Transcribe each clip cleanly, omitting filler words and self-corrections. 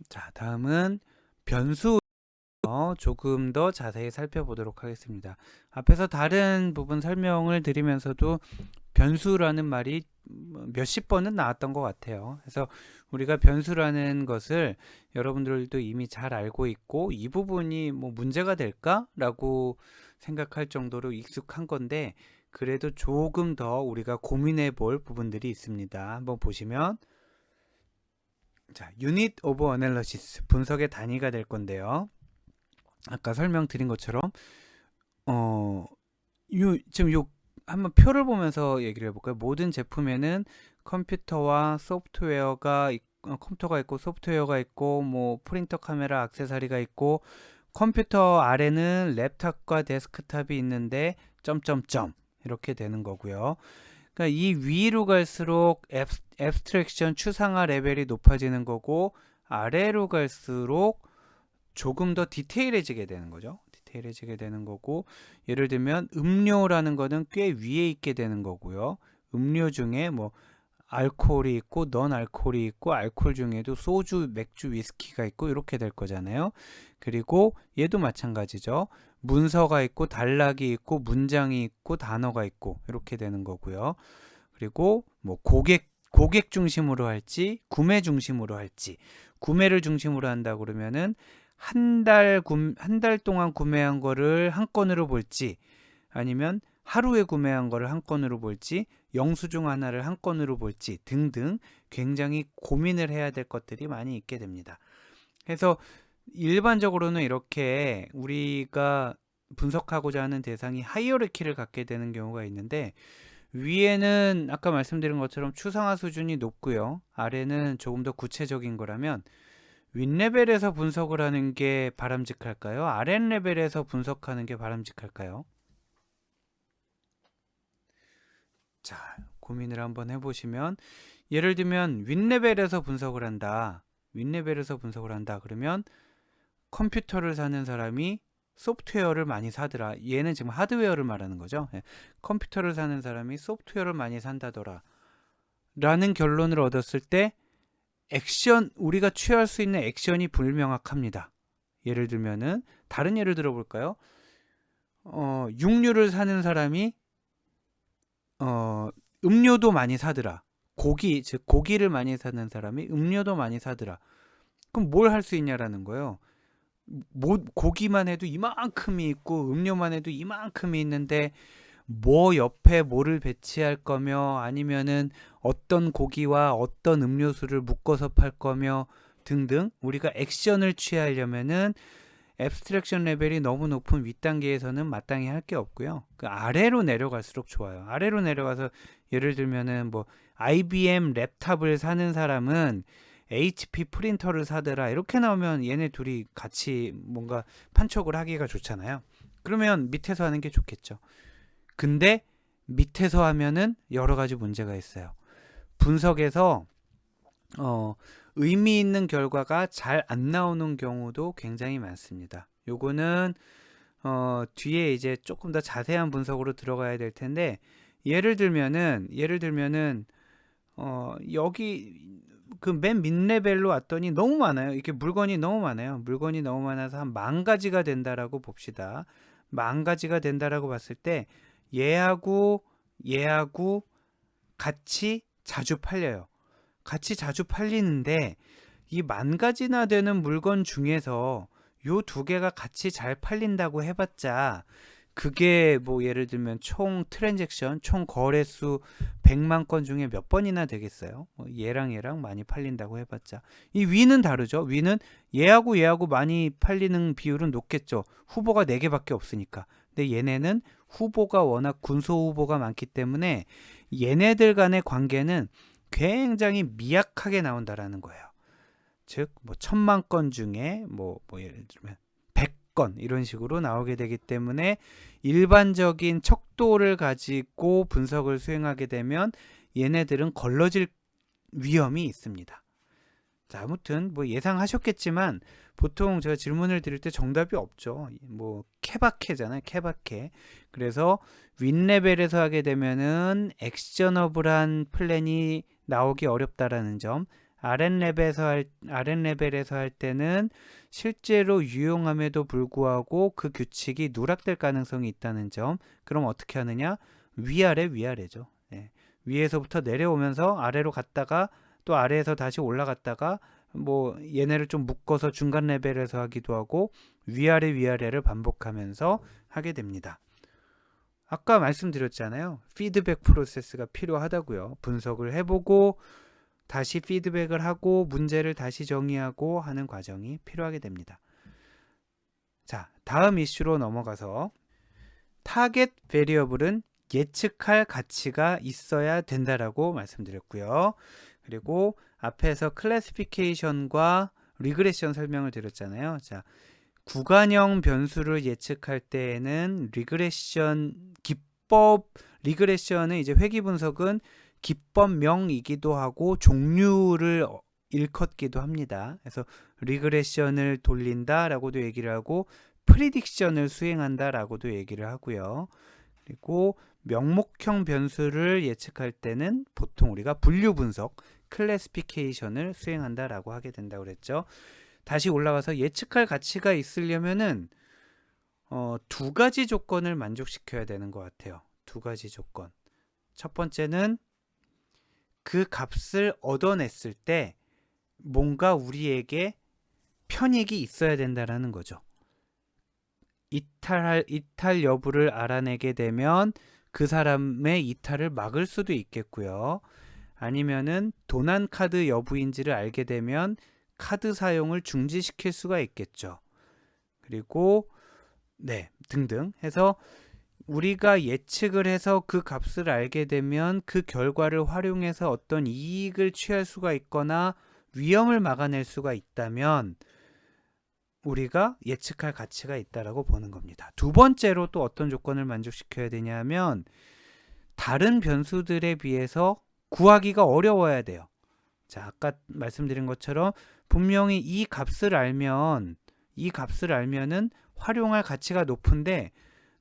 자, 다음은 변수 조금 더 자세히 살펴보도록 하겠습니다. 앞에서 다른 부분 설명을 드리면서도 변수라는 말이 몇십 번은 나왔던 것 같아요. 그래서 우리가 변수라는 것을 여러분들도 이미 잘 알고 있고 이 부분이 뭐 문제가 될까라고 생각할 정도로 익숙한 건데 그래도 조금 더 우리가 고민해 볼 부분들이 있습니다. 한번 보시면 자, Unit of Analysis 분석의 단위가 될 건데요. 아까 설명드린 것처럼 어, 지금 요 한번 표를 보면서 얘기를 해볼까요? 모든 제품에는 컴퓨터와 소프트웨어가 컴퓨터가 있고 소프트웨어가 있고 뭐 프린터 카메라 액세서리가 있고 컴퓨터 아래는 랩탑과 데스크탑이 있는데 점점점 이렇게 되는 거고요. 그러니까 이 위로 갈수록 앱스트랙션 추상화 레벨이 높아지는 거고 아래로 갈수록 조금 더 디테일해지게 되는 거죠. 디테일해지게 되는 거고 예를 들면 음료라는 거는 꽤 위에 있게 되는 거고요. 음료 중에 뭐 알코올이 있고 넌 알코올이 있고 알코올 중에도 소주, 맥주, 위스키가 있고 이렇게 될 거잖아요. 그리고 얘도 마찬가지죠. 문서가 있고 단락이 있고 문장이 있고 단어가 있고 이렇게 되는 거고요. 그리고 뭐 고객 중심으로 할지 구매 중심으로 할지 구매를 중심으로 한다 그러면은 한 달 동안 구매한 거를 한 건으로 볼지 아니면 하루에 구매한 거를 한 건으로 볼지 영수증 하나를 한 건으로 볼지 등등 굉장히 고민을 해야 될 것들이 많이 있게 됩니다. 그래서 일반적으로는 이렇게 우리가 분석하고자 하는 대상이 하이어르키를 갖게 되는 경우가 있는데 위에는 아까 말씀드린 것처럼 추상화 수준이 높고요. 아래는 조금 더 구체적인 거라면 윗레벨에서 분석을 하는 게 바람직할까요? 아랫레벨에서 분석하는 게 바람직할까요? 자, 고민을 한번 해보시면 예를 들면 윗레벨에서 분석을 한다. 윗레벨에서 분석을 한다. 그러면 컴퓨터를 사는 사람이 소프트웨어를 많이 사더라. 얘는 지금 하드웨어를 말하는 거죠. 예. 컴퓨터를 사는 사람이 소프트웨어를 많이 산다더라. 라는 결론을 얻었을 때 우리가 취할 수 있는 액션이 불명확합니다. 예를 들면은 다른 예를 들어볼까요? 육류를 사는 사람이 어, 음료도 많이 사더라. 즉 고기를 많이 사는 사람이 음료도 많이 사더라. 그럼 뭘 할 수 있냐라는 거예요. 고기만 해도 이만큼이 있고 음료만 해도 이만큼이 있는데 뭐 옆에 뭐를 배치할 거며 아니면은 어떤 고기와 어떤 음료수를 묶어서 팔 거며 등등 우리가 액션을 취하려면은 앱스트랙션 레벨이 너무 높은 윗단계에서는 마땅히 할 게 없고요. 그 아래로 내려갈수록 좋아요. 아래로 내려가서 예를 들면은 뭐 IBM 랩탑을 사는 사람은 HP 프린터를 사더라. 이렇게 나오면 얘네 둘이 같이 뭔가 판촉을 하기가 좋잖아요. 그러면 밑에서 하는 게 좋겠죠. 근데 밑에서 하면은 여러 가지 문제가 있어요. 분석에서 의미 있는 결과가 잘 안 나오는 경우도 굉장히 많습니다. 요거는 뒤에 이제 조금 더 자세한 분석으로 들어가야 될 텐데 예를 들면은 여기 그 맨 밑레벨로 왔더니 너무 많아요. 이렇게 물건이 너무 많아요. 물건이 너무 많아서 한 10,000가지가 된다라고 봅시다. 10,000가지가 된다라고 봤을 때 얘하고 같이 자주 팔려요. 같이 자주 팔리는데 이 10,000가지나 되는 물건 중에서 요 두 개가 같이 잘 팔린다고 해봤자 그게 뭐 예를 들면 총 트랜잭션, 총 거래수 100만 건 중에 몇 번이나 되겠어요? 얘랑 많이 팔린다고 해봤자. 이 위는 다르죠. 위는 얘하고 많이 팔리는 비율은 높겠죠. 후보가 4개밖에 없으니까. 근데 얘네는 후보가 워낙 군소 후보가 많기 때문에 얘네들 간의 관계는 굉장히 미약하게 나온다라는 거예요. 즉, 뭐 1,000만 건 중에 뭐 예를 들면 100건 이런 식으로 나오게 되기 때문에 일반적인 척도를 가지고 분석을 수행하게 되면 얘네들은 걸러질 위험이 있습니다. 자, 아무튼 뭐 예상하셨겠지만 보통 제가 질문을 드릴 때 정답이 없죠. 뭐 케바케잖아요. 케바케. 그래서 윗레벨에서 하게 되면은 액셔너블한 플랜이 나오기 어렵다라는 점. 아랫레벨에서 할 때는 실제로 유용함에도 불구하고 그 규칙이 누락될 가능성이 있다는 점. 그럼 어떻게 하느냐? 위아래죠. 예. 위에서부터 내려오면서 아래로 갔다가 또 아래에서 다시 올라갔다가 뭐 얘네를 좀 묶어서 중간 레벨에서 하기도 하고 위아래를 반복하면서 하게 됩니다. 아까 말씀드렸잖아요. 피드백 프로세스가 필요하다고요. 분석을 해보고 다시 피드백을 하고 문제를 다시 정의하고 하는 과정이 필요하게 됩니다. 자, 다음 이슈로 넘어가서 타겟 베리어블은 예측할 가치가 있어야 된다라고 말씀드렸고요. 그리고 앞에서 클래시피케이션과 리그레션 설명을 드렸잖아요. 자, 구간형 변수를 예측할 때에는 리그레션은 이제 회귀 분석은 기법명이기도 하고 종류를 일컫기도 합니다. 그래서 리그레션을 돌린다라고도 얘기를 하고 프리딕션을 수행한다라고도 얘기를 하고요. 그리고 명목형 변수를 예측할 때는 보통 우리가 분류 분석, 클래시피케이션을 수행한다라고 하게 된다고 그랬죠. 다시 올라가서 예측할 가치가 있으려면은 두 가지 조건을 만족시켜야 되는 것 같아요. 두 가지 조건. 첫 번째는 그 값을 얻어냈을 때 뭔가 우리에게 편익이 있어야 된다라는 거죠. 이탈 여부를 알아내게 되면 그 사람의 이탈을 막을 수도 있겠고요. 아니면은 도난 카드 여부인지를 알게 되면 카드 사용을 중지시킬 수가 있겠죠. 그리고 등등 해서 우리가 예측을 해서 그 값을 알게 되면 그 결과를 활용해서 어떤 이익을 취할 수가 있거나 위험을 막아낼 수가 있다면 우리가 예측할 가치가 있다라고 보는 겁니다. 두 번째로 또 어떤 조건을 만족시켜야 되냐면 다른 변수들에 비해서 구하기가 어려워야 돼요. 자, 아까 말씀드린 것처럼 분명히 이 값을 알면은 활용할 가치가 높은데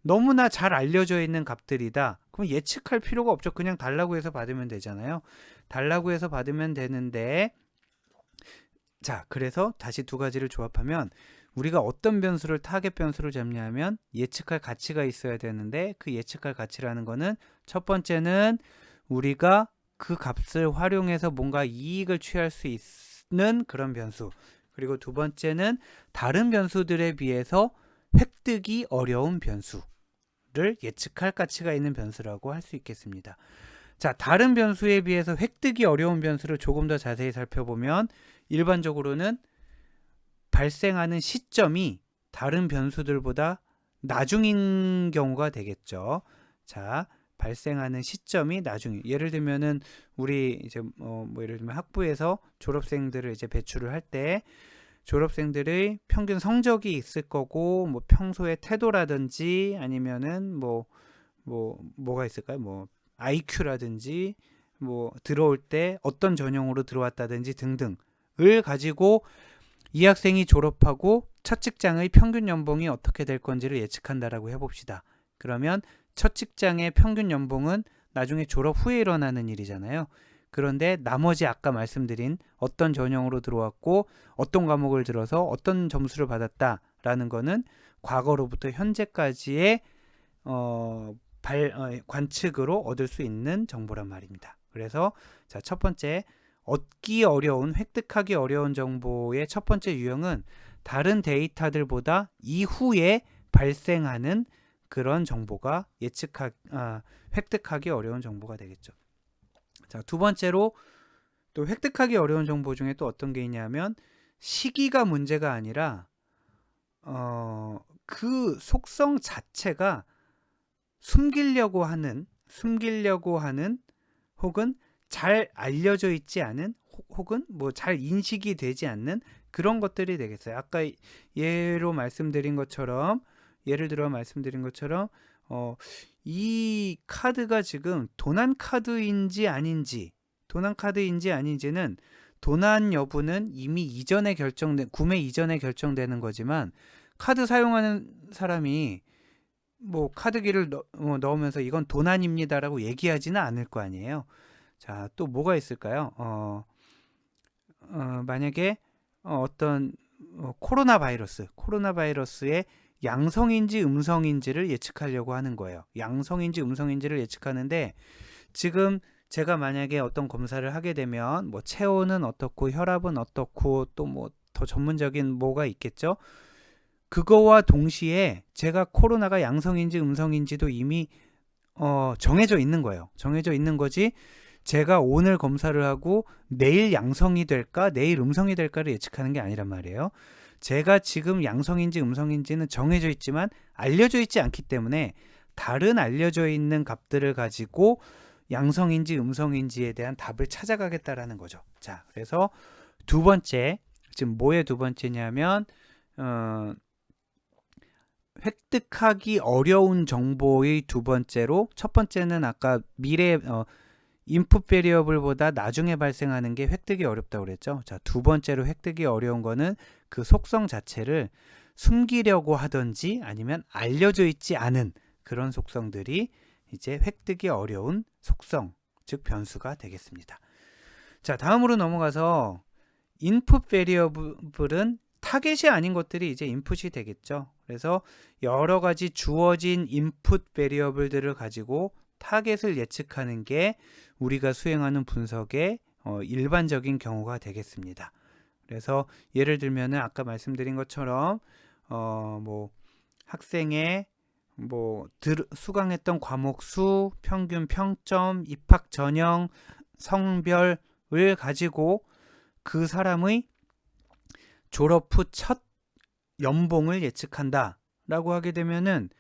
너무나 잘 알려져 있는 값들이다. 그럼 예측할 필요가 없죠. 그냥 달라고 해서 받으면 되잖아요. 달라고 해서 받으면 되는데 자, 그래서 다시 두 가지를 조합하면 우리가 어떤 변수를 타겟 변수를 잡냐면 예측할 가치가 있어야 되는데 그 예측할 가치라는 거는 첫 번째는 우리가 그 값을 활용해서 뭔가 이익을 취할 수 있는 그런 변수. 그리고 두 번째는 다른 변수들에 비해서 획득이 어려운 변수를 예측할 가치가 있는 변수라고 할 수 있겠습니다. 자, 다른 변수에 비해서 획득이 어려운 변수를 조금 더 자세히 살펴보면 일반적으로는 발생하는 시점이 다른 변수들보다 나중인 경우가 되겠죠. 자, 발생하는 시점이 나중에 예를 들면은 우리 이제 예를 들면 학부에서 졸업생들을 이제 배출을 할 때 졸업생들의 평균 성적이 있을 거고 뭐 평소의 태도라든지 아니면은 뭐가 있을까요? 뭐 IQ라든지 뭐 들어올 때 어떤 전형으로 들어왔다든지 등등을 가지고 이 학생이 졸업하고 첫 직장의 평균 연봉이 어떻게 될 건지를 예측한다라고 해봅시다. 그러면 첫 직장의 평균 연봉은 나중에 졸업 후에 일어나는 일이잖아요. 그런데 나머지 아까 말씀드린 어떤 전형으로 들어왔고 어떤 과목을 들어서 어떤 점수를 받았다라는 거는 과거로부터 현재까지의 관측으로 얻을 수 있는 정보란 말입니다. 그래서 자, 첫 번째 획득하기 어려운 정보의 첫 번째 유형은 다른 데이터들보다 이후에 발생하는 그런 정보가 획득하기 어려운 정보가 되겠죠. 자, 두 번째로 또 획득하기 어려운 정보 중에 또 어떤 게 있냐면 시기가 문제가 아니라 그 속성 자체가 숨기려고 하는 혹은 잘 알려져 있지 않은 혹은 뭐 잘 인식이 되지 않는 그런 것들이 되겠어요. 아까 예를 들어 말씀드린 것처럼 이 카드가 지금 도난 카드인지 아닌지는 도난 여부는 이미 구매 이전에 결정되는 거지만 카드 사용하는 사람이 뭐 카드기를 넣으면서 이건 도난입니다라고 얘기하지는 않을 거 아니에요. 자, 또 뭐가 있을까요? 만약에 어떤 코로나 바이러스의 양성인지 음성인지를 예측하려고 하는 거예요. 양성인지 음성인지를 예측하는데 지금 제가 만약에 어떤 검사를 하게 되면 뭐 체온은 어떻고 혈압은 어떻고 또 뭐 더 전문적인 뭐가 있겠죠? 그거와 동시에 제가 코로나가 양성인지 음성인지도 이미 정해져 있는 거예요. 정해져 있는 거지. 제가 오늘 검사를 하고 내일 양성이 될까, 내일 음성이 될까를 예측하는 게 아니란 말이에요. 제가 지금 양성인지 음성인지는 정해져 있지만 알려져 있지 않기 때문에 다른 알려져 있는 값들을 가지고 양성인지 음성인지에 대한 답을 찾아가겠다라는 거죠. 자, 그래서 두 번째, 지금 뭐의 두 번째냐면 획득하기 어려운 정보의 두 번째로, 첫 번째는 아까 미래 인풋 베리어블보다 나중에 발생하는 게 획득이 어렵다고 그랬죠. 자, 두 번째로 획득이 어려운 거는 그 속성 자체를 숨기려고 하든지 아니면 알려져 있지 않은 그런 속성들이 이제 획득이 어려운 속성, 즉 변수가 되겠습니다. 자, 다음으로 넘어가서 인풋 베리어블은 타겟이 아닌 것들이 이제 인풋이 되겠죠. 그래서 여러 가지 주어진 인풋 베리어블들을 가지고 타겟을 예측하는 게 우리가 수행하는 분석의 일반적인 경우가 되겠습니다. 그래서 예를 들면은 아까 말씀드린 것처럼 뭐 학생의 뭐 수강했던 과목 수, 평균 평점, 입학 전형, 성별을 가지고 그 사람의 졸업 후 첫 연봉을 예측한다 라고 하게 되면은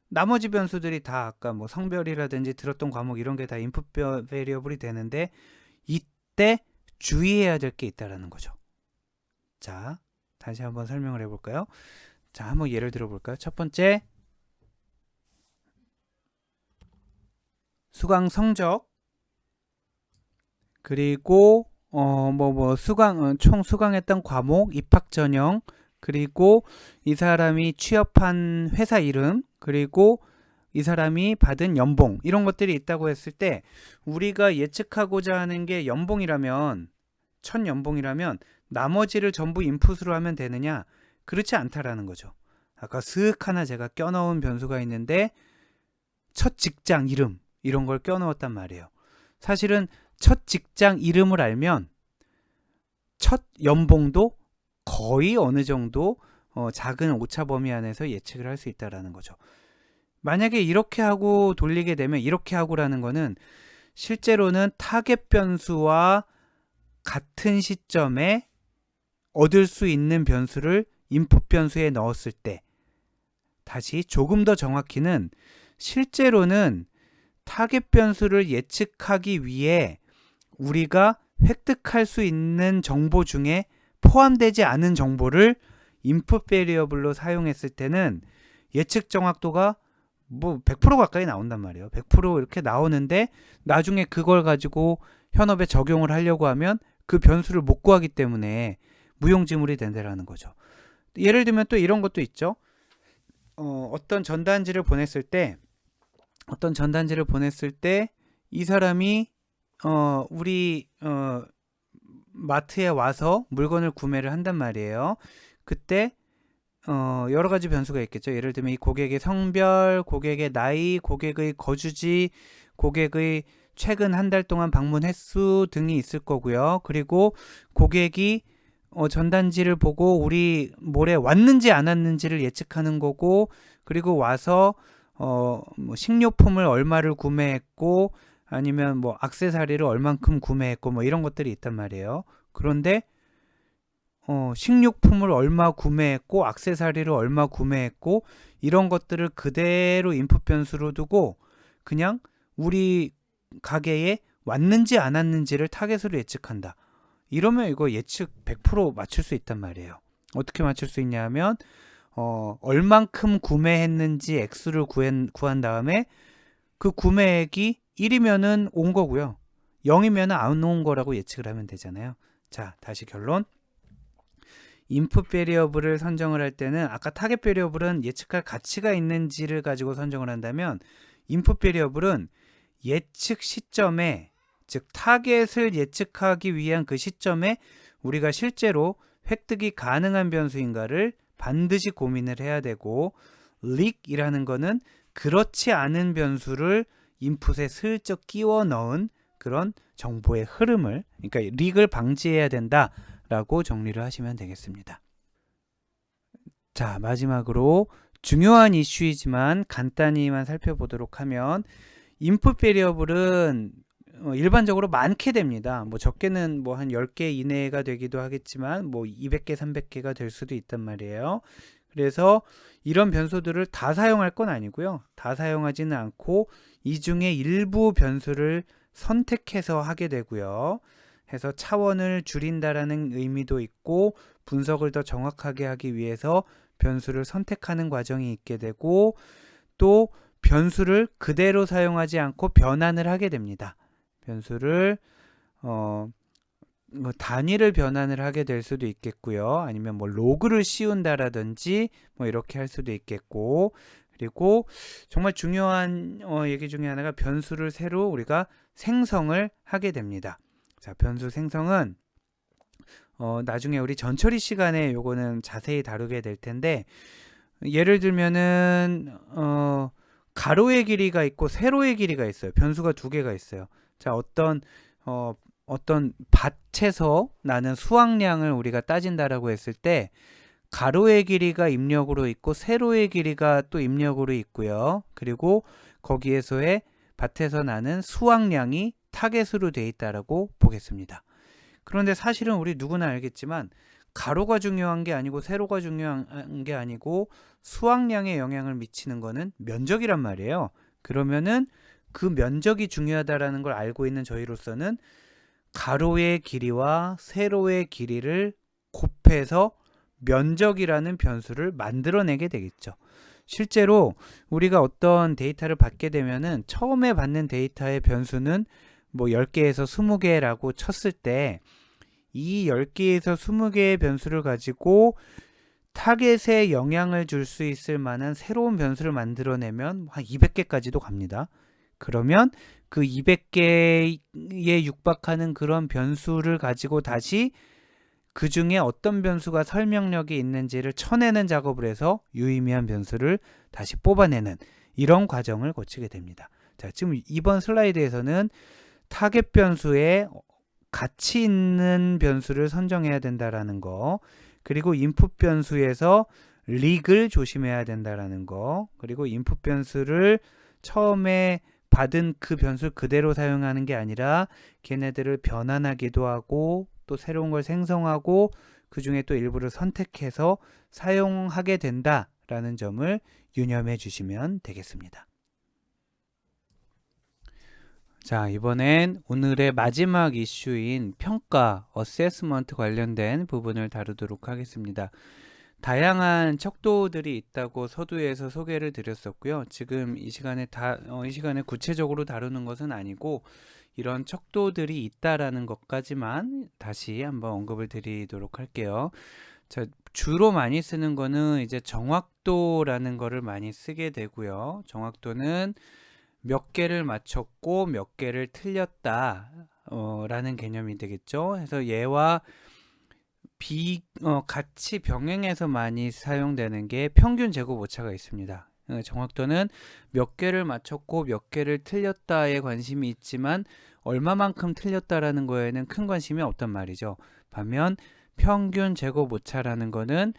나머지 변수들이 다 아까 뭐 성별이라든지 들었던 과목 이런 게 다 인풋 베리어블이 되는데 이때 주의해야 될 게 있다라는 거죠. 자, 다시 한번 설명을 해볼까요? 자, 한번 예를 들어볼까요? 첫 번째, 수강 성적, 그리고 총 수강했던 과목, 입학 전형, 그리고 이 사람이 취업한 회사 이름, 그리고 이 사람이 받은 연봉, 이런 것들이 있다고 했을 때 우리가 예측하고자 하는 게 연봉이라면, 첫 연봉이라면 나머지를 전부 인풋으로 하면 되느냐? 그렇지 않다라는 거죠. 아까 슥 하나 제가 껴넣은 변수가 있는데 첫 직장 이름 이런 걸 껴넣었단 말이에요. 사실은 첫 직장 이름을 알면 첫 연봉도 거의 어느 정도 작은 오차 범위 안에서 예측을 할 수 있다라는 거죠. 만약에 이렇게 하고 돌리게 되면, 이렇게 하고라는 거는 실제로는 타겟 변수와 같은 시점에 얻을 수 있는 변수를 인풋 변수에 넣었을 때, 다시 조금 더 정확히는 실제로는 타겟 변수를 예측하기 위해 우리가 획득할 수 있는 정보 중에 포함되지 않은 정보를 인풋 베리어블로 사용했을 때는 예측 정확도가 뭐 100% 가까이 나온단 말이에요. 100% 이렇게 나오는데 나중에 그걸 가지고 현업에 적용을 하려고 하면 그 변수를 못 구하기 때문에 무용지물이 된다라는 거죠. 예를 들면 또 이런 것도 있죠. 어떤 전단지를 보냈을 때 이 사람이 우리 마트에 와서 물건을 구매를 한단 말이에요. 그때 여러 가지 변수가 있겠죠. 예를 들면 이 고객의 성별, 고객의 나이, 고객의 거주지, 고객의 최근 한 달 동안 방문 횟수 등이 있을 거고요. 그리고 고객이 전단지를 보고 우리 몰에 왔는지 안 왔는지를 예측하는 거고, 그리고 와서 뭐 식료품을 얼마를 구매했고, 아니면 뭐 액세서리를 얼만큼 구매했고, 뭐 이런 것들이 있단 말이에요. 그런데 식료품을 얼마 구매했고, 액세서리를 얼마 구매했고, 이런 것들을 그대로 인풋 변수로 두고 그냥 우리 가게에 왔는지 안 왔는지를 타겟으로 예측한다. 이러면 이거 예측 100% 맞출 수 있단 말이에요. 어떻게 맞출 수 있냐 하면 얼만큼 구매했는지 액수를 구한 다음에 그 구매액이 1이면은 온 거고요. 0이면은 안 온 거라고 예측을 하면 되잖아요. 자, 다시 결론. 인풋 베리어블을 선정을 할 때는 아까 타겟 베리어블은 예측할 가치가 있는지를 가지고 선정을 한다면 인풋 베리어블은 예측 시점에, 즉 타겟을 예측하기 위한 그 시점에 우리가 실제로 획득이 가능한 변수인가를 반드시 고민을 해야 되고, leak이라는 거는 그렇지 않은 변수를 인풋에 슬쩍 끼워 넣은 그런 정보의 흐름을, 그러니까 leak을 방지해야 된다라고 정리를 하시면 되겠습니다. 자, 마지막으로 중요한 이슈이지만 간단히만 살펴보도록 하면, 인풋 베리어블은 일반적으로 많게 됩니다. 뭐 적게는 뭐 한 10개 이내가 되기도 하겠지만 뭐 200개, 300개가 될 수도 있단 말이에요. 그래서 이런 변수들을 다 사용할 건 아니고요. 다 사용하지는 않고 이 중에 일부 변수를 선택해서 하게 되고요. 해서 차원을 줄인다라는 의미도 있고, 분석을 더 정확하게 하기 위해서 변수를 선택하는 과정이 있게 되고, 또 변수를 그대로 사용하지 않고 변환을 하게 됩니다. 변수를 뭐 단위를 변환을 하게 될 수도 있겠고요. 아니면 뭐 로그를 씌운다라든지 뭐 이렇게 할 수도 있겠고, 그리고 정말 중요한 얘기 중에 하나가 변수를 새로 우리가 생성을 하게 됩니다. 자, 변수 생성은 나중에 우리 전처리 시간에 요거는 자세히 다루게 될 텐데, 예를 들면은 가로의 길이가 있고 세로의 길이가 있어요. 변수가 두 개가 있어요. 자, 어떤 밭에서 나는 수확량을 우리가 따진다라고 했을 때, 가로의 길이가 입력으로 있고 세로의 길이가 또 입력으로 있고요. 그리고 거기에서의 밭에서 나는 수확량이 타겟으로 돼 있다라고 보겠습니다. 그런데 사실은 우리 누구나 알겠지만 가로가 중요한 게 아니고 세로가 중요한 게 아니고 수확량에 영향을 미치는 거는 면적이란 말이에요. 그러면은 그 면적이 중요하다라는 걸 알고 있는 저희로서는 가로의 길이와 세로의 길이를 곱해서 면적이라는 변수를 만들어내게 되겠죠. 실제로 우리가 어떤 데이터를 받게 되면은 처음에 받는 데이터의 변수는 뭐 10개에서 20개라고 쳤을 때, 이 10개에서 20개의 변수를 가지고 타겟에 영향을 줄 수 있을 만한 새로운 변수를 만들어내면 한 200개까지도 갑니다. 그러면 그 200개에 육박하는 그런 변수를 가지고 다시 그 중에 어떤 변수가 설명력이 있는지를 쳐내는 작업을 해서 유의미한 변수를 다시 뽑아내는 이런 과정을 거치게 됩니다. 자, 지금 이번 슬라이드에서는 타겟 변수에 가치 있는 변수를 선정해야 된다라는 거, 그리고 인풋 변수에서 leak을 조심해야 된다라는 거, 그리고 인풋 변수를 처음에 받은 그 변수를 그대로 사용하는 게 아니라 걔네들을 변환하기도 하고 또 새로운 걸 생성하고 그 중에 또 일부를 선택해서 사용하게 된다라는 점을 유념해 주시면 되겠습니다. 자, 이번엔 오늘의 마지막 이슈인 평가, 어세스먼트 관련된 부분을 다루도록 하겠습니다. 다양한 척도들이 있다고 서두에서 소개를 드렸었고요. 지금 이 시간에 이 시간에 구체적으로 다루는 것은 아니고 이런 척도들이 있다라는 것까지만 다시 한번 언급을 드리도록 할게요. 자, 주로 많이 쓰는 거는 이제 정확도라는 거를 많이 쓰게 되고요. 정확도는 몇 개를 맞췄고 몇 개를 틀렸다 라는 개념이 되겠죠. 그래서 얘와 같이 병행해서 많이 사용되는 게 평균 제곱 오차가 있습니다. 정확도는 몇 개를 맞췄고 몇 개를 틀렸다에 관심이 있지만 얼마만큼 틀렸다라는 거에는 큰 관심이 없단 말이죠. 반면 평균 제곱 오차라는 거는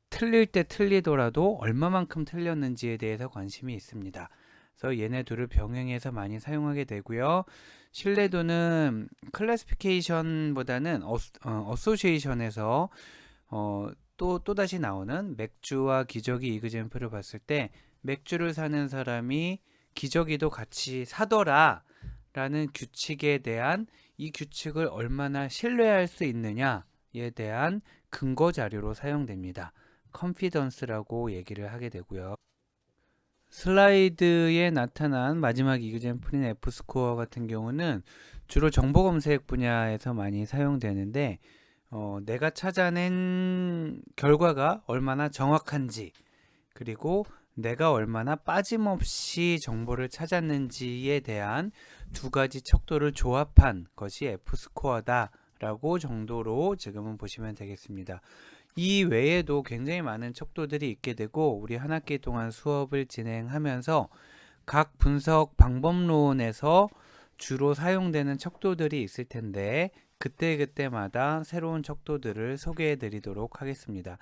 틀릴 때 틀리더라도 얼마만큼 틀렸는지에 대해서 관심이 있습니다. 그래서 얘네 둘을 병행해서 많이 사용하게 되고요. 신뢰도는 클래시피케이션보다는 어소시에이션에서 또다시 나오는 맥주와 기저귀 이그젬플을 봤을 때 맥주를 사는 사람이 기저귀도 같이 사더라 라는 규칙에 대한, 이 규칙을 얼마나 신뢰할 수 있느냐에 대한 근거 자료로 사용됩니다. 컨피던스라고 얘기를 하게 되고요. 슬라이드에 나타난 마지막 이그젬플인 F스코어 같은 경우는 주로 정보 검색 분야에서 많이 사용되는데, 내가 찾아낸 결과가 얼마나 정확한지, 그리고 내가 얼마나 빠짐없이 정보를 찾았는지에 대한 두 가지 척도를 조합한 것이 F스코어다 라고 정도로 지금은 보시면 되겠습니다. 이 외에도 굉장히 많은 척도들이 있게 되고 우리 한 학기 동안 수업을 진행하면서 각 분석 방법론에서 주로 사용되는 척도들이 있을 텐데 그때그때마다 새로운 척도들을 소개해 드리도록 하겠습니다.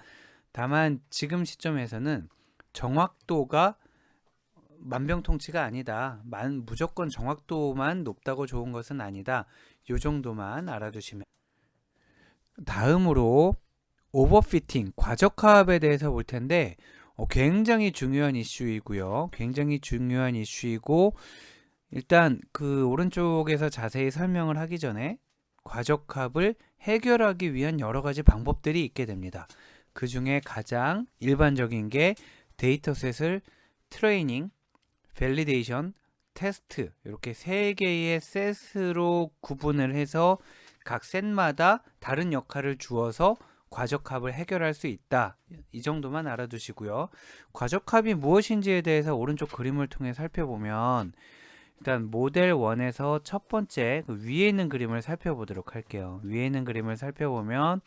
다만 지금 시점에서는 정확도가 만병통치가 아니다. 무조건 정확도만 높다고 좋은 것은 아니다. 요 정도만 알아두시면. 다음으로 오버피팅, 과적합에 대해서 볼 텐데 굉장히 중요한 이슈이고요. 굉장히 중요한 이슈이고 일단 그 오른쪽에서 자세히 설명을 하기 전에 과적합을 해결하기 위한 여러 가지 방법들이 있게 됩니다. 그 중에 가장 일반적인 게 데이터셋을 트레이닝, 밸리데이션, 테스트 이렇게 세 개의 셋으로 구분을 해서 각 셋마다 다른 역할을 주어서 과적합을 해결할 수 있다. 이 정도만 알아두시고요. 과적합이 무엇인지에 대해서 오른쪽 그림을 통해 살펴보면 일단 모델 1에서 첫 번째 그 위에 있는 그림을 살펴보도록 할게요. 위에 있는 그림을 살펴보면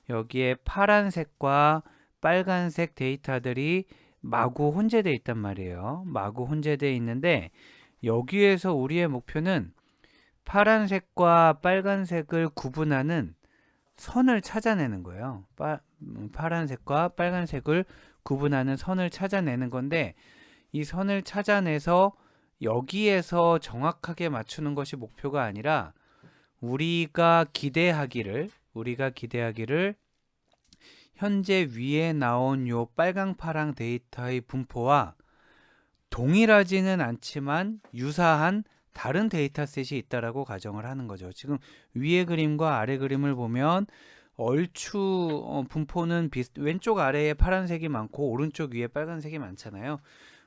여기에 파란색과 빨간색 데이터들이 마구 혼재되어 있단 말이에요. 마구 혼재되어 있는데 여기에서 우리의 목표는 파란색과 빨간색을 구분하는 선을 찾아내는 거예요. 파란색과 빨간색을 구분하는 선을 찾아내는 건데 이 선을 찾아내서 여기에서 정확하게 맞추는 것이 목표가 아니라 우리가 기대하기를 현재 위에 나온 요 빨강 파랑 데이터의 분포와 동일하지는 않지만 유사한 다른 데이터셋이 있다라고 가정을 하는 거죠. 지금 위에 그림과 아래 그림을 보면 얼추 분포는 왼쪽 아래에 파란색이 많고 오른쪽 위에 빨간색이 많잖아요.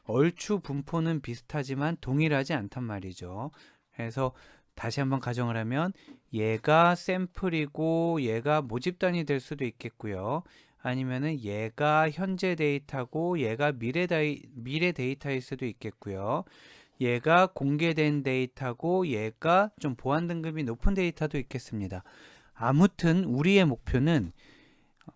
얼추 분포는 비슷하지만 동일하지 않단 말이죠. 그래서 다시 한번 가정을 하면 얘가 샘플이고 얘가 모집단이 될 수도 있겠고요. 아니면은 얘가 현재 데이터고 얘가 미래 데이터일 수도 있겠고요. 얘가 공개된 데이터고 얘가 좀 보안 등급이 높은 데이터도 있겠습니다. 아무튼 우리의 목표는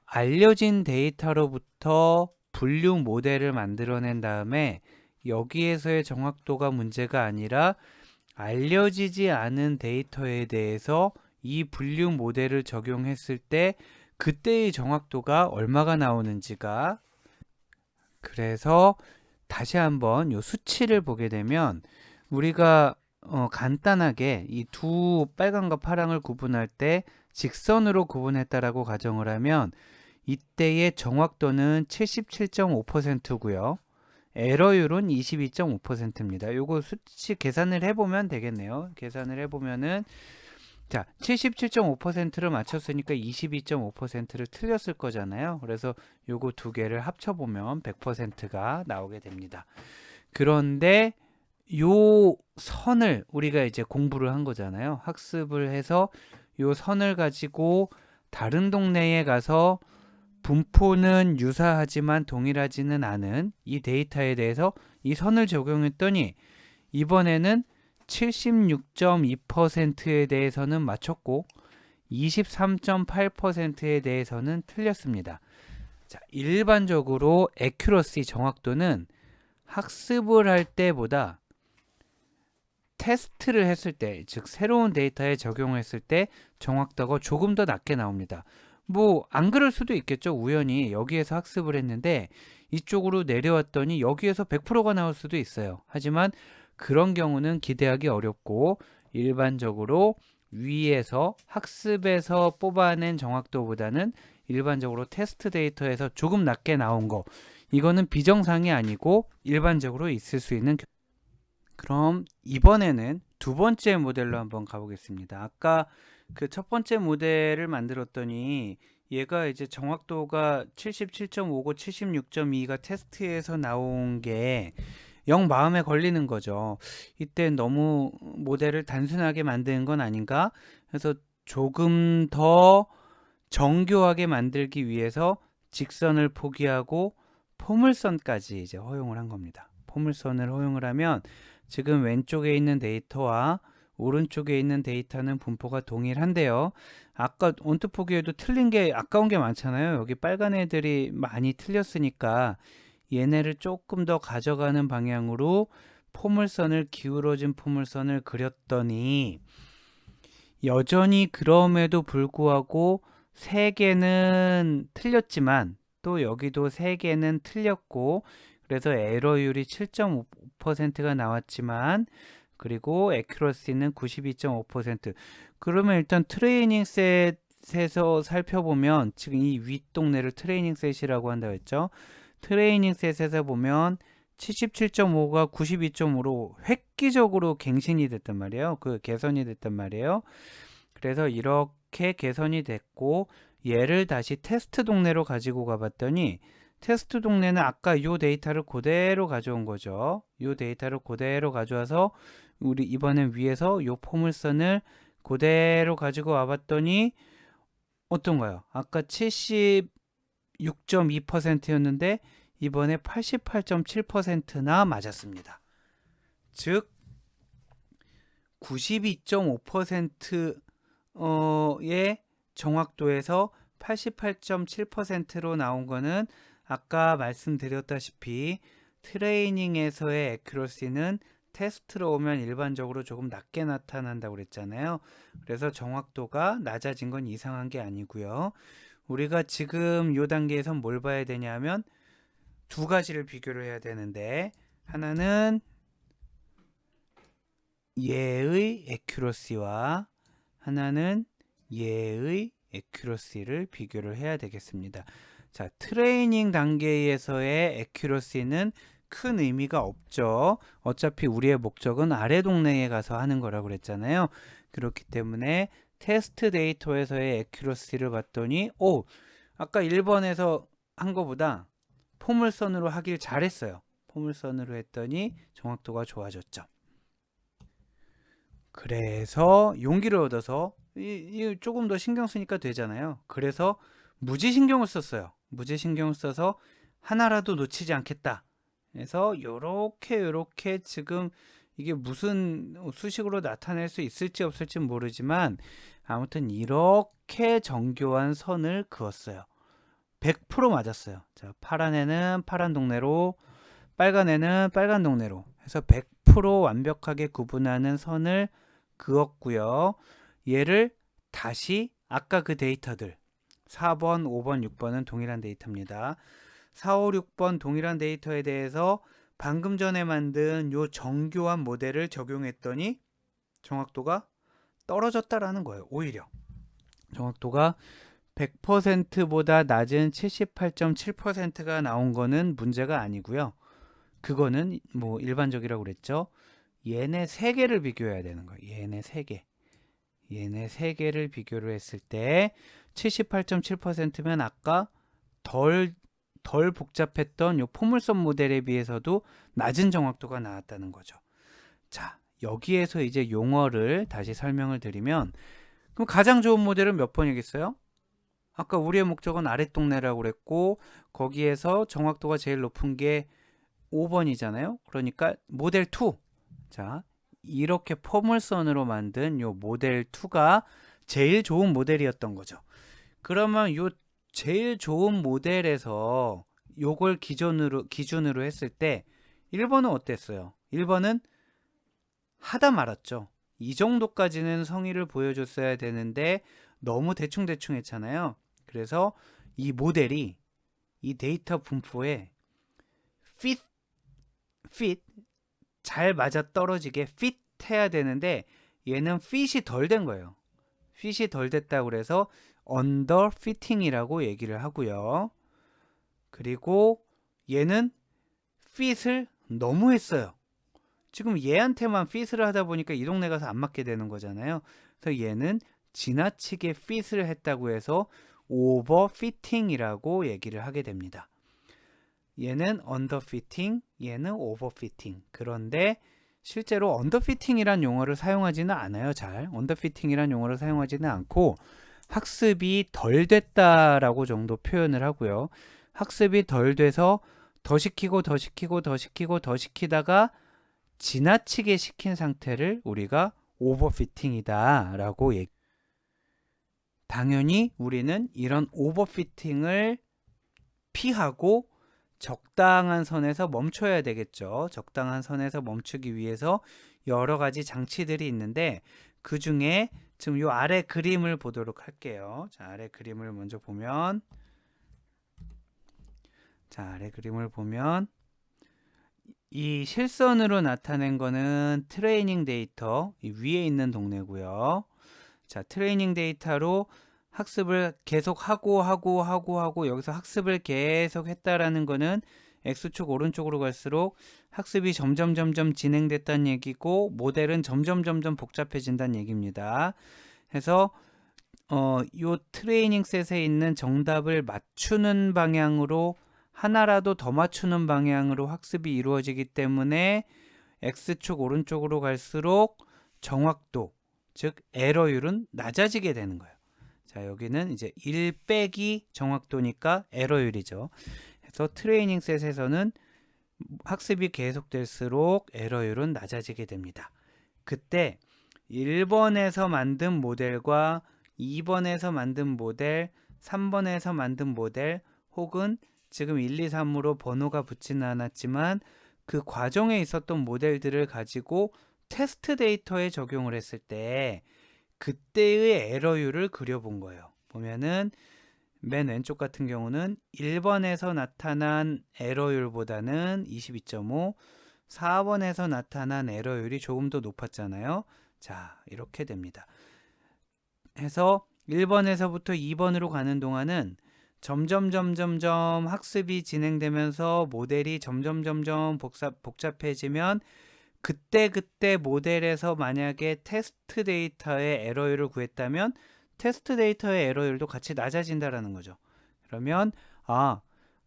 알려진 데이터로부터 분류 모델을 만들어낸 다음에 여기에서의 정확도가 문제가 아니라 알려지지 않은 데이터에 대해서 이 분류 모델을 적용했을 때 그때의 정확도가 얼마가 나오는지가 그래서 다시 한번 이 수치를 보게 되면 우리가 간단하게 이 두 빨강과 파랑을 구분할 때 직선으로 구분했다라고 가정을 하면 이때의 정확도는 77.5%고요. 에러율은 22.5%입니다. 요거 수치 계산을 해보면 되겠네요. 계산을 해보면은 자, 77.5%를 맞췄으니까 22.5%를 틀렸을 거잖아요. 그래서 요거 두 개를 합쳐보면 100%가 나오게 됩니다. 그런데 요 선을 우리가 이제 공부를 한 거잖아요. 학습을 해서 요 선을 가지고 다른 동네에 가서 분포는 유사하지만 동일하지는 않은 이 데이터에 대해서 이 선을 적용했더니 이번에는 76.2%에 대해서는 맞췄고 23.8%에 대해서는 틀렸습니다. 자, 일반적으로 accuracy 정확도는 학습을 할 때보다 테스트를 했을 때, 즉 새로운 데이터에 적용했을 때 정확도가 조금 더 낮게 나옵니다. 뭐 안 그럴 수도 있겠죠. 우연히 여기에서 학습을 했는데 이쪽으로 내려왔더니 여기에서 100%가 나올 수도 있어요. 하지만 그런 경우는 기대하기 어렵고 일반적으로 위에서 학습에서 뽑아낸 정확도보다는 일반적으로 테스트 데이터에서 조금 낮게 나온 거 이거는 비정상이 아니고 일반적으로 있을 수 있는 그럼 이번에는 두 번째 모델로 한번 가보겠습니다. 아까 그 첫 번째 모델을 만들었더니 얘가 이제 정확도가 77.5고 76.2가 테스트에서 나온 게 영 마음에 걸리는 거죠. 이때 너무 모델을 단순하게 만드는 건 아닌가? 그래서 조금 더 정교하게 만들기 위해서 직선을 포기하고 포물선까지 이제 허용을 한 겁니다. 포물선을 허용을 하면 지금 왼쪽에 있는 데이터와 오른쪽에 있는 데이터는 분포가 동일한데요. 아까 언뜻 보기에도 틀린 게 아까운 게 많잖아요. 여기 빨간 애들이 많이 틀렸으니까 얘네를 조금 더 가져가는 방향으로 포물선을 기울어진 포물선을 그렸더니 여전히 그럼에도 불구하고 3개는 틀렸지만 또 여기도 3개는 틀렸고 그래서 에러율이 7.5%가 나왔지만 그리고 애큐러시는 92.5%. 그러면 일단 트레이닝 셋에서 살펴보면 지금 이 윗동네를 트레이닝 셋이라고 한다고 했죠. 트레이닝 셋에서 보면 77.5가 92.5로 획기적으로 갱신이 됐단 말이에요. 그 개선이 됐단 말이에요. 그래서 이렇게 개선이 됐고 얘를 다시 테스트 동네로 가지고 가봤더니 테스트 동네는 아까 이 데이터를 그대로 가져온 거죠. 이 데이터를 그대로 가져와서 우리 이번엔 위에서 이 포물선을 그대로 가지고 와봤더니 어떤가요? 아까 76.2%였는데 이번에 88.7%나 맞았습니다. 즉 92.5%의 정확도에서 88.7%로 나온 거는 아까 말씀드렸다시피 트레이닝에서의 애큐러시는 테스트로 오면 일반적으로 조금 낮게 나타난다고 그랬잖아요. 그래서 정확도가 낮아진 건 이상한 게 아니고요. 우리가 지금 이 단계에선 뭘 봐야 되냐면 두 가지를 비교를 해야 되는데 하나는 얘의 애큐러시와 하나는 얘의 애큐러시를 비교를 해야 되겠습니다. 자, 트레이닝 단계에서의 애큐러시는 큰 의미가 없죠. 어차피 우리의 목적은 아래 동네에 가서 하는 거라고 그랬잖아요. 그렇기 때문에 테스트 데이터에서의 애큐러시를 봤더니 아까 1번에서 한 거보다 포물선으로 하길 잘했어요. 포물선으로 했더니 정확도가 좋아졌죠. 그래서 용기를 얻어서 조금 더 신경 쓰니까 되잖아요. 그래서 무지신경을 썼어요. 무지신경을 써서 하나라도 놓치지 않겠다. 그래서 요렇게 지금 이게 무슨 수식으로 나타낼 수 있을지 없을지 모르지만 아무튼 이렇게 정교한 선을 그었어요. 100% 맞았어요. 자, 파란 애는 파란 동네로, 빨간 애는 빨간 동네로 해서 100% 완벽하게 구분하는 선을 그었고요. 얘를 다시 아까 그 데이터들 4번, 5번, 6번은 동일한 데이터입니다. 4, 5, 6번 동일한 데이터에 대해서 방금 전에 만든 요 정교한 모델을 적용했더니 정확도가 떨어졌다라는 거예요. 오히려 정확도가 100%보다 낮은 78.7%가 나온 거는 문제가 아니고요. 그거는 뭐 일반적이라고 그랬죠. 얘네 3개를 비교해야 되는 거예요. 얘네 3개. 얘네 3개를 비교를 했을 때 78.7%면 아까 덜 복잡했던 요 포물선 모델에 비해서도 낮은 정확도가 나왔다는 거죠. 자, 여기에서 이제 용어를 다시 설명을 드리면 그럼 가장 좋은 모델은 몇 번이겠어요? 아까 우리의 목적은 아랫동네라고 그랬고 거기에서 정확도가 제일 높은 게 5번이잖아요. 그러니까 모델 2. 자, 이렇게 포물선으로 만든 요 모델 2가 제일 좋은 모델이었던 거죠. 그러면 요 제일 좋은 모델에서 요걸 기준으로 했을 때 1번은 어땠어요? 1번은 하다 말았죠. 이 정도까지는 성의를 보여줬어야 되는데 너무 대충 했잖아요. 그래서 이 모델이 이 데이터 분포에 fit 잘 맞아떨어지게 fit 해야 되는데 얘는 fit이 덜 된 거예요. fit이 덜 됐다고 그래서 under fitting이라고 얘기를 하고요. 그리고 얘는 fit을 너무 했어요. 지금 얘한테만 fit을 하다 보니까 이 동네 가서 안 맞게 되는 거잖아요. 그래서 얘는 지나치게 fit을 했다고 해서 overfitting이라고 얘기를 하게 됩니다. 얘는 underfitting, 얘는 overfitting. 그런데 실제로 underfitting이란 용어를 사용하지는 않아요. 잘 underfitting이란 용어를 사용하지는 않고 학습이 덜 됐다라고 정도 표현을 하고요. 학습이 덜 돼서 더 시키고 더 시키다가 지나치게 시킨 상태를 우리가 오버피팅이다 라고 당연히 우리는 이런 오버피팅을 피하고 적당한 선에서 멈춰야 되겠죠. 적당한 선에서 멈추기 위해서 여러 가지 장치들이 있는데 그 중에 지금 요 아래 그림을 보도록 할게요. 자, 아래 그림을 먼저 보면 이 실선으로 나타낸 거는 트레이닝 데이터, 이 위에 있는 동네고요. 자, 트레이닝 데이터로 학습을 계속 하고 여기서 학습을 계속 했다라는 거는 X축 오른쪽으로 갈수록 학습이 점점 진행됐다는 얘기고 모델은 점점 복잡해진다는 얘기입니다. 그래서 요 트레이닝 셋에 있는 정답을 맞추는 방향으로 하나라도 더 맞추는 방향으로 학습이 이루어지기 때문에 X축 오른쪽으로 갈수록 정확도, 즉 에러율은 낮아지게 되는 거예요. 자, 여기는 이제 1 빼기 정확도니까 에러율이죠. 그래서 트레이닝 셋에서는 학습이 계속될수록 에러율은 낮아지게 됩니다. 그때 1번에서 만든 모델과 2번에서 만든 모델, 3번에서 만든 모델 혹은 지금 1, 2, 3으로 번호가 붙지는 않았지만 그 과정에 있었던 모델들을 가지고 테스트 데이터에 적용을 했을 때 그때의 에러율을 그려본 거예요. 보면은 맨 왼쪽 같은 경우는 1번에서 나타난 에러율보다는 22.5, 4번에서 나타난 에러율이 조금 더 높았잖아요. 자, 이렇게 됩니다. 해서 1번에서부터 2번으로 가는 동안은 점점 학습이 진행되면서 모델이 점점 복잡해지면 그때 모델에서 만약에 테스트 데이터의 에러율을 구했다면 테스트 데이터의 에러율도 같이 낮아진다라는 거죠. 그러면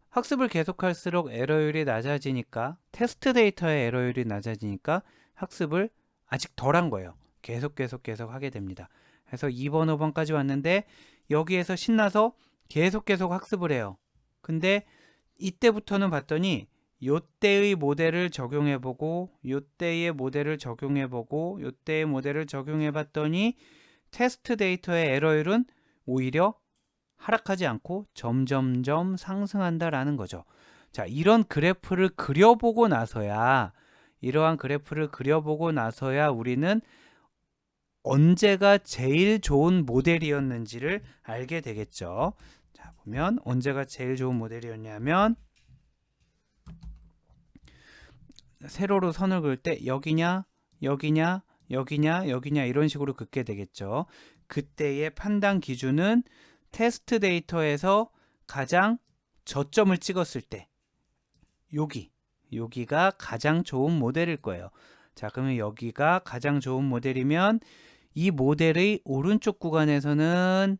학습을 계속할수록 에러율이 낮아지니까 테스트 데이터의 에러율이 낮아지니까 학습을 아직 덜한 거예요. 계속 하게 됩니다. 그래서 2번, 5번까지 왔는데 여기에서 신나서 계속 학습을 해요. 근데 이때부터는 봤더니 요때의 모델을 적용해보고 요때의 모델을 적용해보고 요때의 모델을 적용해봤더니 테스트 데이터의 에러율은 오히려 하락하지 않고 점점 상승한다라는 거죠. 자, 이러한 그래프를 그려보고 나서야 우리는 언제가 제일 좋은 모델이었는지를 알게 되겠죠. 자, 보면 언제가 제일 좋은 모델이었냐면 세로로 선을 그을 때 여기냐 이런 식으로 긋게 되겠죠. 그때의 판단 기준은 테스트 데이터에서 가장 저점을 찍었을 때 여기가 가장 좋은 모델일 거예요. 자, 그러면 여기가 가장 좋은 모델이면 이 모델의 오른쪽 구간에서는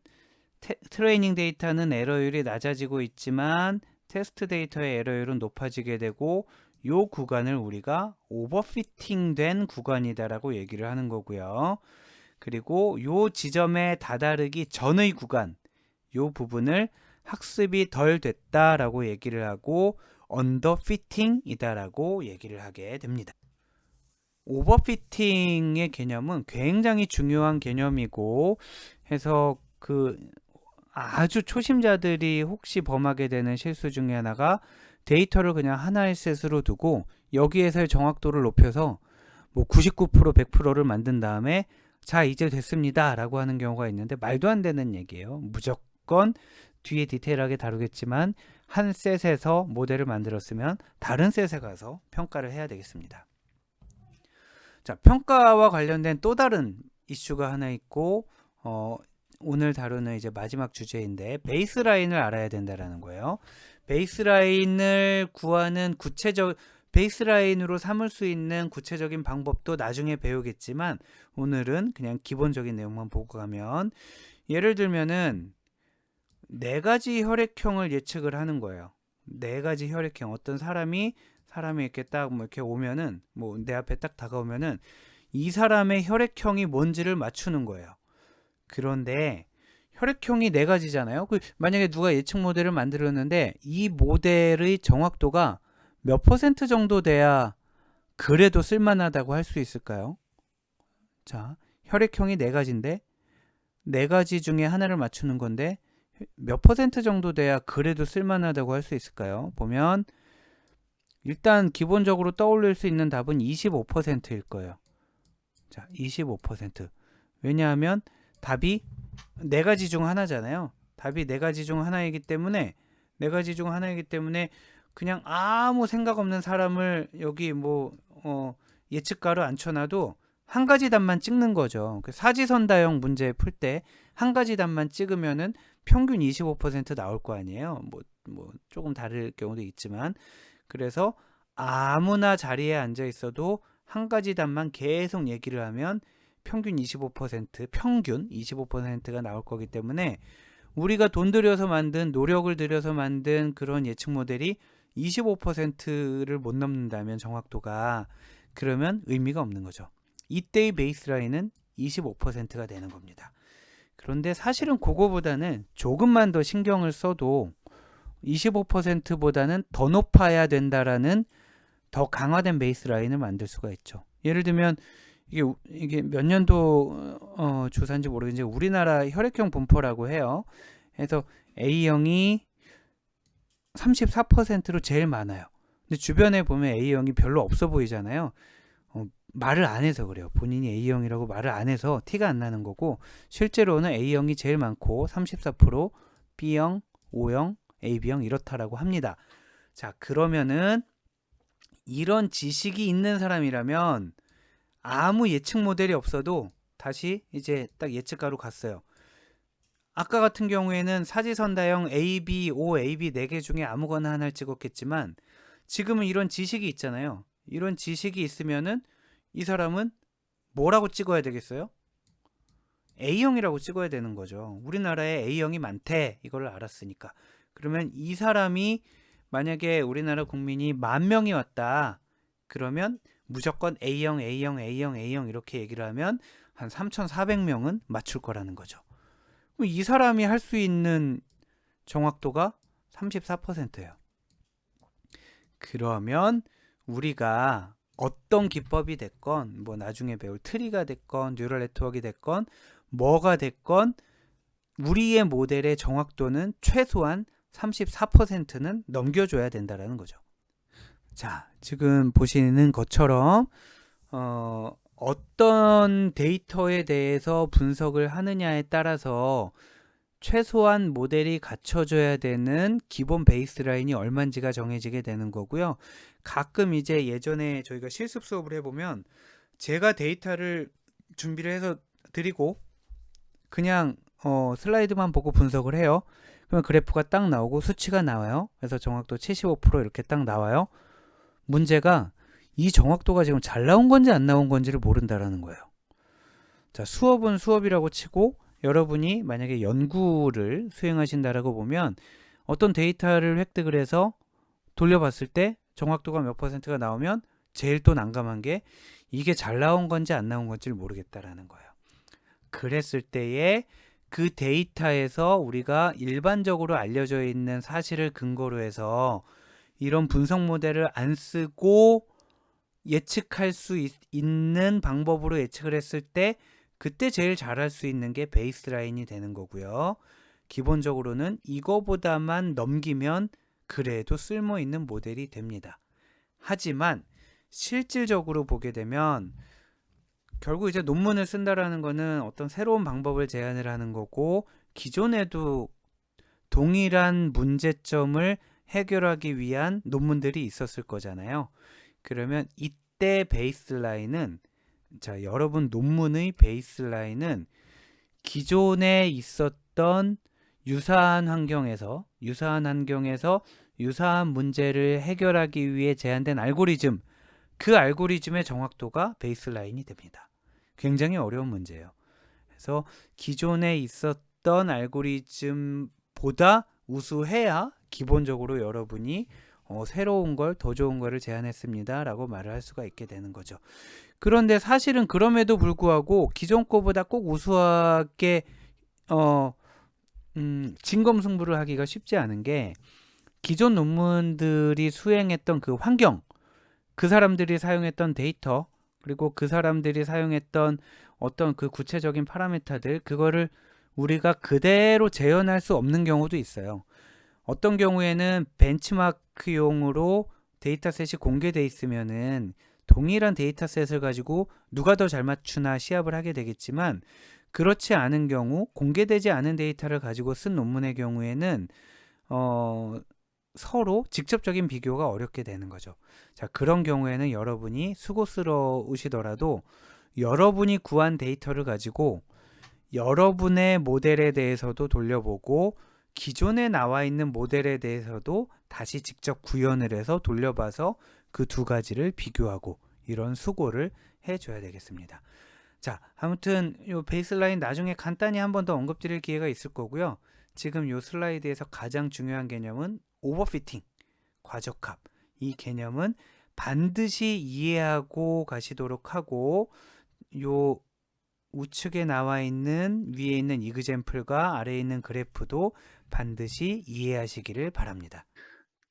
트레이닝 데이터는 에러율이 낮아지고 있지만 테스트 데이터의 에러율은 높아지게 되고 이 구간을 우리가 오버피팅 된 구간이다라고 얘기를 하는 거고요. 그리고 이 지점에 다다르기 전의 구간, 이 부분을 학습이 덜 됐다라고 얘기를 하고 언더피팅이다라고 얘기를 하게 됩니다. 오버피팅의 개념은 굉장히 중요한 개념이고 해서 아주 초심자들이 혹시 범하게 되는 실수 중에 하나가 데이터를 그냥 하나의 셋으로 두고 여기에서의 정확도를 높여서 뭐 99%, 100%를 만든 다음에 자, 이제 됐습니다 라고 하는 경우가 있는데 말도 안 되는 얘기예요. 무조건 뒤에 디테일하게 다루겠지만 한 셋에서 모델을 만들었으면 다른 셋에 가서 평가를 해야 되겠습니다. 자, 평가와 관련된 또 다른 이슈가 하나 있고 오늘 다루는 이제 마지막 주제인데 베이스라인을 알아야 된다라는 거예요. 베이스라인을 구하는 베이스라인으로 삼을 수 있는 구체적인 방법도 나중에 배우겠지만 오늘은 그냥 기본적인 내용만 보고 가면 예를 들면은 4가지 혈액형을 예측을 하는 거예요. 4가지 혈액형. 어떤 사람이 이렇게 딱 뭐 이렇게 오면은 뭐 내 앞에 딱 다가오면은 이 사람의 혈액형이 뭔지를 맞추는 거예요. 그런데 혈액형이 4가지잖아요. 만약에 누가 예측 모델을 만들었는데 이 모델의 정확도가 몇 % 정도 돼야 그래도 쓸만하다고 할 수 있을까요? 자, 혈액형이 네 가지인데 네 가지 중에 하나를 맞추는 건데 몇 퍼센트 정도 돼야 그래도 쓸만하다고 할 수 있을까요? 보면 일단 기본적으로 떠올릴 수 있는 답은 25%일 거예요. 자, 25%. 왜냐하면 답이 네 가지 중 하나잖아요. 답이 네 가지 중 하나이기 때문에 그냥 아무 생각 없는 사람을 여기 예측가로 앉혀놔도 한 가지 답만 찍는 거죠. 그 사지선다형 문제 풀 때 한 가지 답만 찍으면은 평균 25% 나올 거 아니에요. 조금 다를 경우도 있지만, 그래서 아무나 자리에 앉아 있어도 한 가지 답만 계속 얘기를 하면 평균 25%가 나올 거기 때문에 우리가 돈 들여서 만든, 노력을 들여서 만든 그런 예측 모델이 25%를 못 넘는다면 정확도가, 그러면 의미가 없는 거죠. 이때의 베이스라인은 25%가 되는 겁니다. 그런데 사실은 그거보다는 조금만 더 신경을 써도 25%보다는 더 높아야 된다라는 더 강화된 베이스라인을 만들 수가 있죠. 예를 들면 이게 몇 년도 조사인지 모르겠는데 우리나라 혈액형 분포라고 해요. 그래서 A형이 34%로 제일 많아요. 근데 주변에 보면 A형이 별로 없어 보이잖아요. 말을 안 해서 그래요. 본인이 A형이라고 말을 안 해서 티가 안 나는 거고, 실제로는 A형이 제일 많고 34%, B형, O형, AB형 이렇다라고 합니다. 자, 그러면은 이런 지식이 있는 사람이라면 아무 예측 모델이 없어도 다시 이제 딱 예측가로 갔어요. 아까 같은 경우에는 사지선다형 A, B, O, A, B 4개 중에 아무거나 하나를 찍었겠지만 지금은 이런 지식이 있잖아요. 이런 지식이 있으면은 이 사람은 뭐라고 찍어야 되겠어요? A형이라고 찍어야 되는 거죠. 우리나라에 A형이 많대, 이걸 알았으니까. 그러면 이 사람이 만약에 우리나라 국민이 10,000명이 왔다, 그러면 무조건 A형, A형, A형, A형 이렇게 얘기를 하면 한 3,400명은 맞출 거라는 거죠. 이 사람이 할 수 있는 정확도가 34%예요. 그러면 우리가 어떤 기법이 됐건, 나중에 배울 트리가 됐건, 뉴럴 네트워크가 됐건, 뭐가 됐건 우리의 모델의 정확도는 최소한 34%는 넘겨줘야 된다라는 거죠. 자, 지금 보시는 것처럼 어떤 데이터에 대해서 분석을 하느냐에 따라서 최소한 모델이 갖춰줘야 되는 기본 베이스라인이 얼마인지가 정해지게 되는 거고요. 가끔 이제 예전에 저희가 실습 수업을 해보면 제가 데이터를 준비를 해서 드리고 그냥 슬라이드만 보고 분석을 해요. 그러면 그래프가 딱 나오고 수치가 나와요. 그래서 정확도 75% 이렇게 딱 나와요. 문제가 이 정확도가 지금 잘 나온 건지 안 나온 건지를 모른다라는 거예요. 자, 수업은 수업이라고 치고 여러분이 만약에 연구를 수행하신다라고 보면 어떤 데이터를 획득을 해서 돌려봤을 때 정확도가 몇 퍼센트가 나오면 제일 또 난감한 게 이게 잘 나온 건지 안 나온 건지를 모르겠다라는 거예요. 그랬을 때에 그 데이터에서 우리가 일반적으로 알려져 있는 사실을 근거로 해서 이런 분석 모델을 안 쓰고 예측할 수 있는 방법으로 예측을 했을 때 그때 제일 잘할 수 있는 게 베이스라인이 되는 거고요. 기본적으로는 이거보다만 넘기면 그래도 쓸모있는 모델이 됩니다. 하지만 실질적으로 보게 되면 결국 이제 논문을 쓴다라는 거는 어떤 새로운 방법을 제안을 하는 거고, 기존에도 동일한 문제점을 해결하기 위한 논문들이 있었을 거잖아요. 그러면 이때 베이스라인은, 자, 여러분 논문의 베이스라인은 기존에 있었던 유사한 환경에서 유사한 문제를 해결하기 위해 제안된 알고리즘, 그 알고리즘의 정확도가 베이스라인이 됩니다. 굉장히 어려운 문제예요. 그래서 기존에 있었던 알고리즘보다 우수해야 기본적으로 여러분이 새로운 걸, 더 좋은 거를 제안했습니다 라고 말을 할 수가 있게 되는 거죠. 그런데 사실은 그럼에도 불구하고 기존 거보다 꼭 우수하게 진검승부를 하기가 쉽지 않은 게, 기존 논문들이 수행했던 그 환경, 그 사람들이 사용했던 데이터, 그리고 그 사람들이 사용했던 어떤 그 구체적인 파라미터들 그거를 우리가 그대로 재현할 수 없는 경우도 있어요. 어떤 경우에는 벤치마크용으로 데이터셋이 공개돼 있으면은 동일한 데이터셋을 가지고 누가 더 잘 맞추나 시합을 하게 되겠지만, 그렇지 않은 경우, 공개되지 않은 데이터를 가지고 쓴 논문의 경우에는 어, 서로 직접적인 비교가 어렵게 되는 거죠. 자, 그런 경우에는 여러분이 수고스러우시더라도 여러분이 구한 데이터를 가지고 여러분의 모델에 대해서도 돌려보고 기존에 나와 있는 모델에 대해서도 다시 직접 구현을 해서 돌려봐서 그 두 가지를 비교하고 이런 수고를 해줘야 되겠습니다. 자, 아무튼 요 베이스라인 나중에 간단히 한 번 더 언급드릴 기회가 있을 거고요. 지금 요 슬라이드에서 가장 중요한 개념은 오버피팅, 과적합. 이 개념은 반드시 이해하고 가시도록 하고, 요 우측에 나와 있는 위에 있는 이그젬플과 아래에 있는 그래프도 반드시 이해하시기를 바랍니다.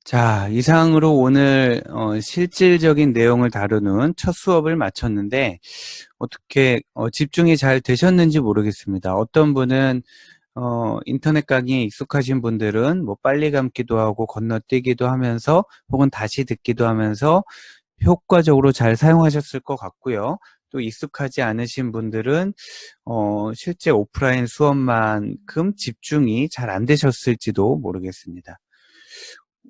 자, 이상으로 오늘 실질적인 내용을 다루는 첫 수업을 마쳤는데 어떻게 집중이 잘 되셨는지 모르겠습니다. 어떤 분은 인터넷 강의에 익숙하신 분들은 뭐 빨리 감기도 하고 건너뛰기도 하면서 혹은 다시 듣기도 하면서 효과적으로 잘 사용하셨을 것 같고요. 또 익숙하지 않으신 분들은 실제 오프라인 수업만큼 집중이 잘 안 되셨을지도 모르겠습니다.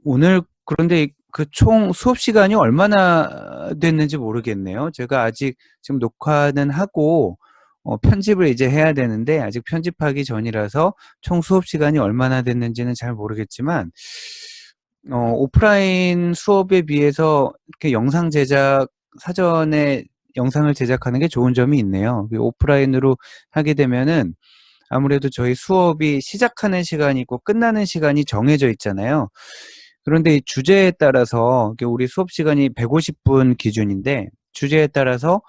오늘 그런데 그 총 수업 시간이 얼마나 됐는지 모르겠네요. 제가 아직 지금 녹화는 하고 편집을 이제 해야 되는데 아직 편집하기 전이라서 총 수업 시간이 얼마나 됐는지는 잘 모르겠지만 오프라인 수업에 비해서 이렇게 영상 제작, 사전에 영상을 제작하는 게 좋은 점이 있네요. 오프라인으로 하게 되면은 아무래도 저희 수업이 시작하는 시간이 있고 끝나는 시간이 정해져 있잖아요. 그런데 이 주제에 따라서 우리 수업 시간이 150분 기준인데 주제에 따라서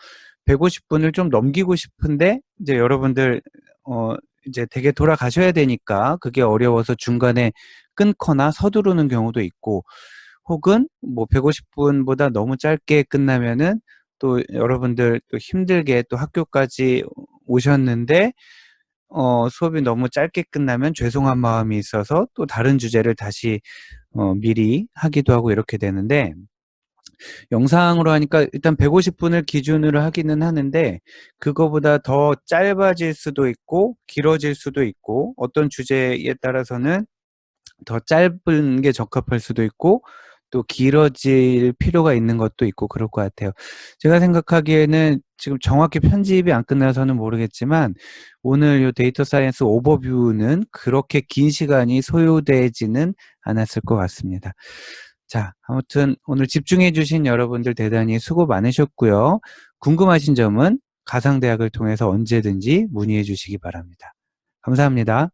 150분을 좀 넘기고 싶은데 이제 여러분들 이제 되게 돌아가셔야 되니까 그게 어려워서 중간에 끊거나 서두르는 경우도 있고, 혹은 뭐 150분보다 너무 짧게 끝나면은 또 여러분들 또 힘들게 또 학교까지 오셨는데 수업이 너무 짧게 끝나면 죄송한 마음이 있어서 또 다른 주제를 다시 미리 하기도 하고 이렇게 되는데, 영상으로 하니까 일단 150분을 기준으로 하기는 하는데 그거보다 더 짧아질 수도 있고 길어질 수도 있고 어떤 주제에 따라서는 더 짧은 게 적합할 수도 있고 또 길어질 필요가 있는 것도 있고 그럴 것 같아요. 제가 생각하기에는 지금 정확히 편집이 안 끝나서는 모르겠지만 오늘 이 데이터 사이언스 오버뷰는 그렇게 긴 시간이 소요되지는 않았을 것 같습니다. 자, 아무튼 오늘 집중해 주신 여러분들 대단히 수고 많으셨고요. 궁금하신 점은 가상대학을 통해서 언제든지 문의해 주시기 바랍니다. 감사합니다.